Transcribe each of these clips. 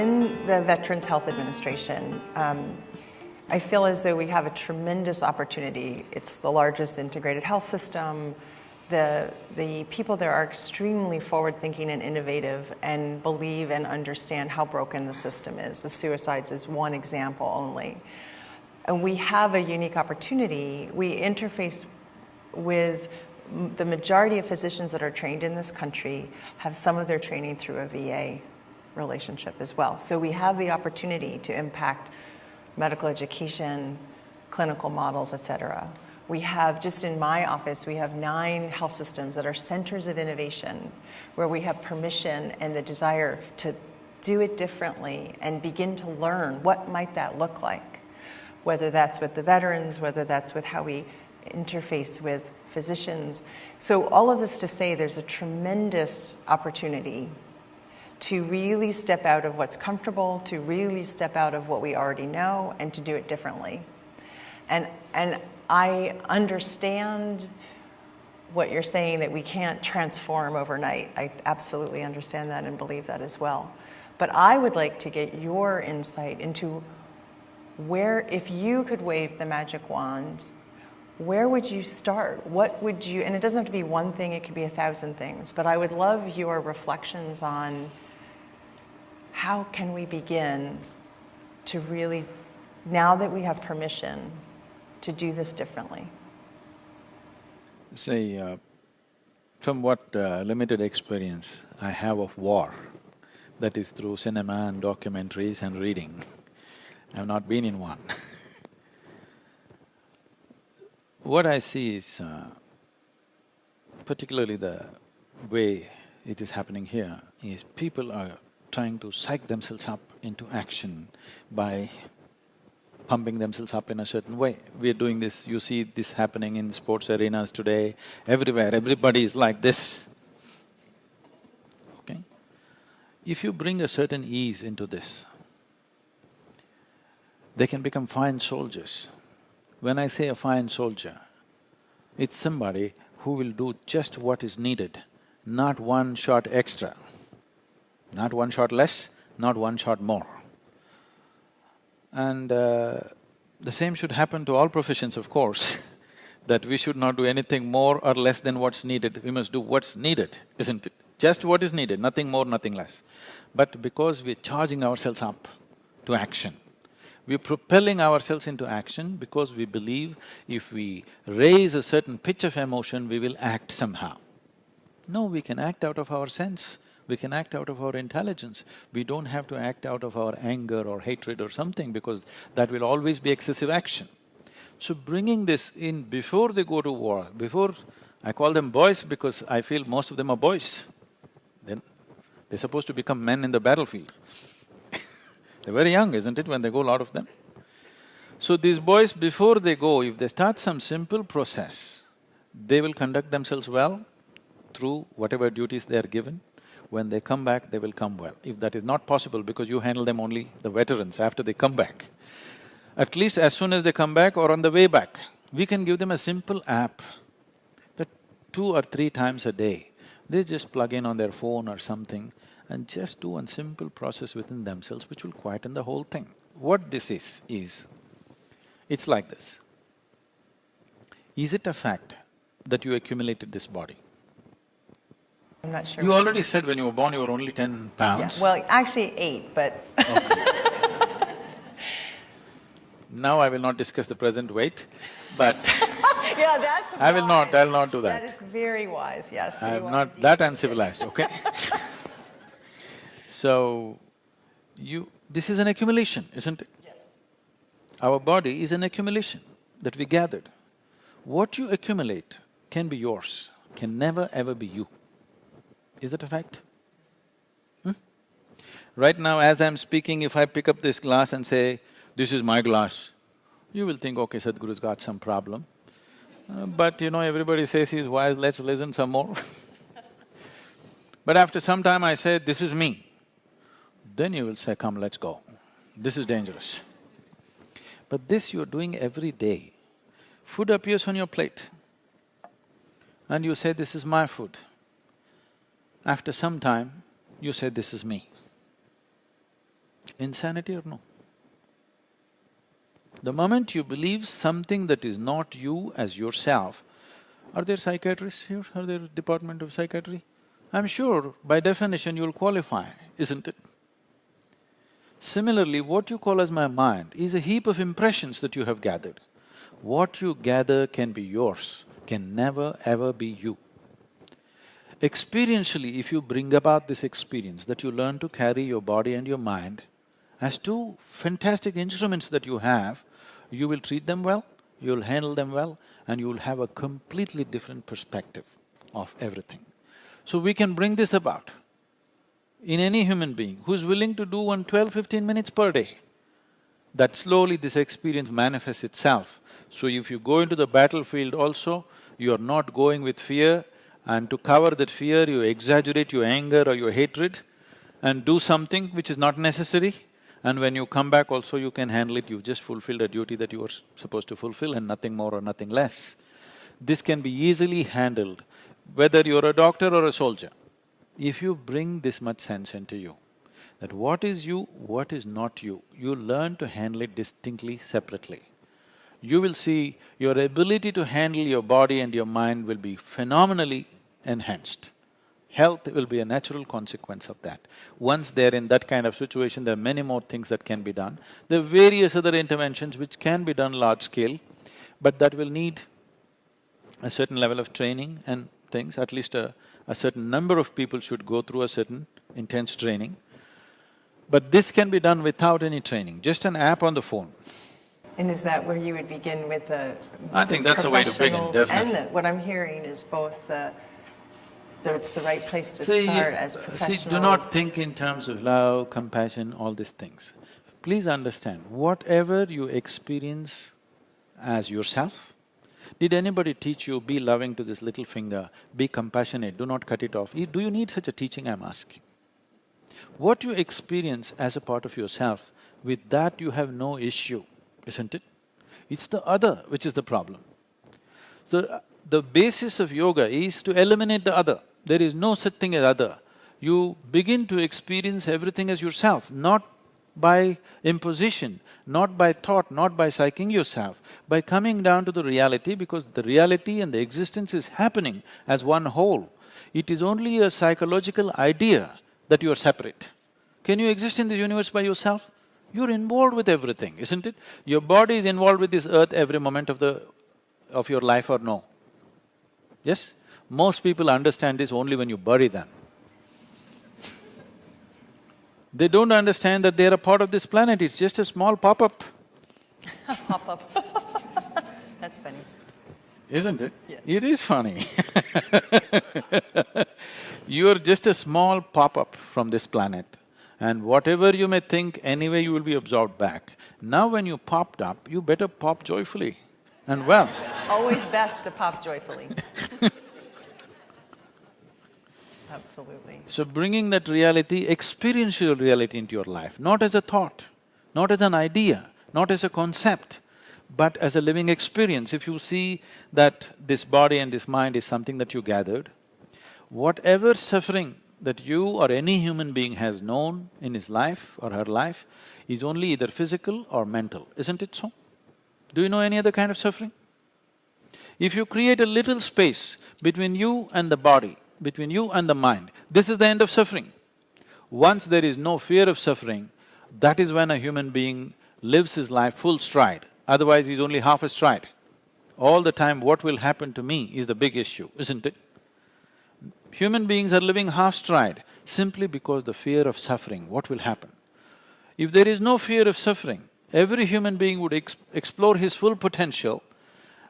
in the Veterans Health Administration, I feel as though we have a tremendous opportunity. It's the largest integrated health system. The people there are extremely forward-thinking and innovative and believe and understand how broken the system is. The suicides is one example only. And we have a unique opportunity. We interface with the majority of physicians that are trained in this country have some of their training through a VA relationship as well. So we have the opportunity to impact medical education, clinical models, et cetera. We have, just in my office, we have 9 health systems that are centers of innovation where we have permission and the desire to do it differently and begin to learn what might that look like, whether that's with the veterans, whether that's with how we interface with physicians. So all of this to say there's a tremendous opportunity to really step out of what's comfortable, to really step out of what we already know, and to do it differently. And I understand what you're saying, that we can't transform overnight. I absolutely understand that and believe that as well. But I would like to get your insight into where, if you could wave the magic wand, where would you start? What would you, and it doesn't have to be one thing, it could be 1,000 things, but I would love your reflections on how can we begin to really, now that we have permission, to do this differently? Say, from what limited experience I have of war, that is through cinema and documentaries and reading, I've not been in one. What I see is, particularly the way it is happening here, is people are trying to psych themselves up into action by pumping themselves up in a certain way. We're doing this, you see this happening in sports arenas today, everywhere, everybody is like this. Okay? If you bring a certain ease into this, they can become fine soldiers. When I say a fine soldier, it's somebody who will do just what is needed, not one shot extra, not one shot less, not one shot more. And the same should happen to all professions, of course, that we should not do anything more or less than what's needed. We must do what's needed, isn't it? Just what is needed, nothing more, nothing less. But because we're charging ourselves up to action, we're propelling ourselves into action because we believe if we raise a certain pitch of emotion, we will act somehow. No, we can act out of our sense, we can act out of our intelligence. We don't have to act out of our anger or hatred or something, because that will always be excessive action. So bringing this in before they go to war, before… I call them boys because I feel most of them are boys. Then they're supposed to become men in the battlefield. They're very young, isn't it, when they go, a lot of them? So these boys, before they go, if they start some simple process, they will conduct themselves well through whatever duties they are given. When they come back, they will come well. If that is not possible, because you handle them only, the veterans, after they come back, at least as soon as they come back or on the way back, we can give them a simple app that 2 or 3 times a day, they just plug in on their phone or something and just do one simple process within themselves which will quieten the whole thing. What this is, it's like this. Is it a fact that you accumulated this body? I'm not sure. You already said when you were born you were only 10 pounds. Yeah, well, actually 8, but Okay. Now I will not discuss the present weight, but yeah, that's wise. I'll not do that. That is very wise, yes. I am not that uncivilized, okay? So, this is an accumulation, isn't it? Yes. Our body is an accumulation that we gathered. What you accumulate can be yours, can never ever be you. Is that a fact? Right now, as I'm speaking, if I pick up this glass and say, this is my glass, you will think, okay, Sadhguru's got some problem. But everybody says he's wise, let's listen some more. But after some time I say, this is me, then you will say, come, let's go. This is dangerous. But this you're doing every day. Food appears on your plate and you say, this is my food. After some time, you say, this is me. insanity or no? The moment you believe something that is not you as yourself, are there psychiatrists here? Are there Department of Psychiatry? I'm sure by definition you'll qualify, isn't it? Similarly, what you call as my mind is a heap of impressions that you have gathered. What you gather can be yours, can never ever be you. Experientially, if you bring about this experience that you learn to carry your body and your mind as two fantastic instruments that you have, you will treat them well, you'll handle them well, and you will have a completely different perspective of everything. So we can bring this about in any human being who's willing to do 12-15 minutes per day, that slowly this experience manifests itself. So if you go into the battlefield also, you are not going with fear, and to cover that fear, you exaggerate your anger or your hatred and do something which is not necessary, and when you come back also you can handle it, you've just fulfilled a duty that you were supposed to fulfill and nothing more or nothing less. This can be easily handled, whether you're a doctor or a soldier. If you bring this much sense into you, that what is you, what is not you, you learn to handle it distinctly, separately. You will see your ability to handle your body and your mind will be phenomenally enhanced. Health will be a natural consequence of that. Once they're in that kind of situation, there are many more things that can be done. There are various other interventions which can be done large scale, but that will need a certain level of training and things. At least a certain number of people should go through a certain intense training. But this can be done without any training, just an app on the phone. And is that where you would begin with the I think that's the way to begin, professionals? definitely. And what I'm hearing is both that it's the right place to See, start as professionals. do not think in terms of love, compassion, all these things. Please understand, whatever you experience as yourself, did anybody teach you, be loving to this little finger, be compassionate, do not cut it off? Do you need such a teaching, I'm asking? What you experience as a part of yourself, with that you have no issue, isn't it? It's the other which is the problem. So, the basis of yoga is to eliminate the other. There is no such thing as other. You begin to experience everything as yourself, not by imposition, not by thought, not by psyching yourself, by coming down to the reality, because the reality and the existence is happening as one whole. It is only a psychological idea that you are separate. Can you exist in the universe by yourself? You're involved with everything, isn't it? Your body is involved with this earth every moment of your life or no? Yes? Most people understand this only when you bury them. They don't understand that they're a part of this planet, it's just a small pop-up. Pop-up. That's funny. Isn't it? Yeah. It is funny. You're just a small pop-up from this planet, and whatever you may think, anyway you will be absorbed back. Now when you popped up, you better pop joyfully and well. Always best to pop joyfully. Absolutely. So bringing that reality, experiential reality into your life, not as a thought, not as an idea, not as a concept, but as a living experience. If you see that this body and this mind is something that you gathered, whatever suffering that you or any human being has known in his life or her life is only either physical or mental, isn't it so? Do you know any other kind of suffering? If you create a little space between you and the body, between you and the mind, this is the end of suffering. Once there is no fear of suffering, that is when a human being lives his life full stride, otherwise he's only half a stride. All the time, what will happen to me is the big issue, isn't it? Human beings are living half stride simply because the fear of suffering, what will happen? If there is no fear of suffering, every human being would explore his full potential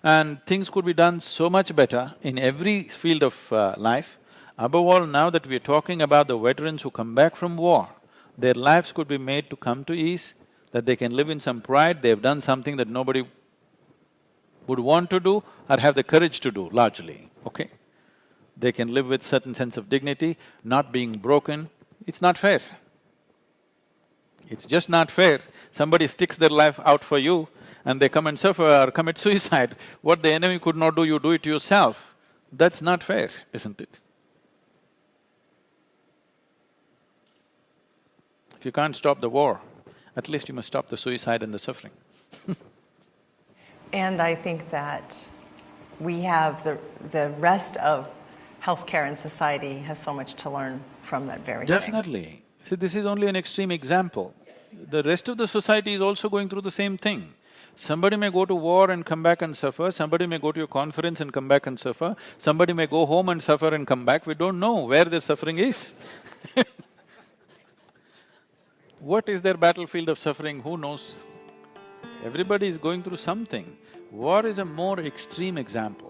and things could be done so much better in every field of life. Above all, now that we are talking about the veterans who come back from war, their lives could be made to come to ease, that they can live in some pride, they've done something that nobody would want to do or have the courage to do largely, okay? They can live with certain sense of dignity, not being broken. It's not fair. It's just not fair. Somebody sticks their life out for you and they come and suffer or commit suicide. What the enemy could not do, you do it to yourself. That's not fair, isn't it? If you can't stop the war, at least you must stop the suicide and the suffering. And I think that we have the rest of healthcare and society has so much to learn from that very thing. Definitely. See, this is only an extreme example. The rest of the society is also going through the same thing. Somebody may go to war and come back and suffer, somebody may go to a conference and come back and suffer, somebody may go home and suffer and come back, we don't know where their suffering is. What is their battlefield of suffering, who knows? Everybody is going through something. War is a more extreme example.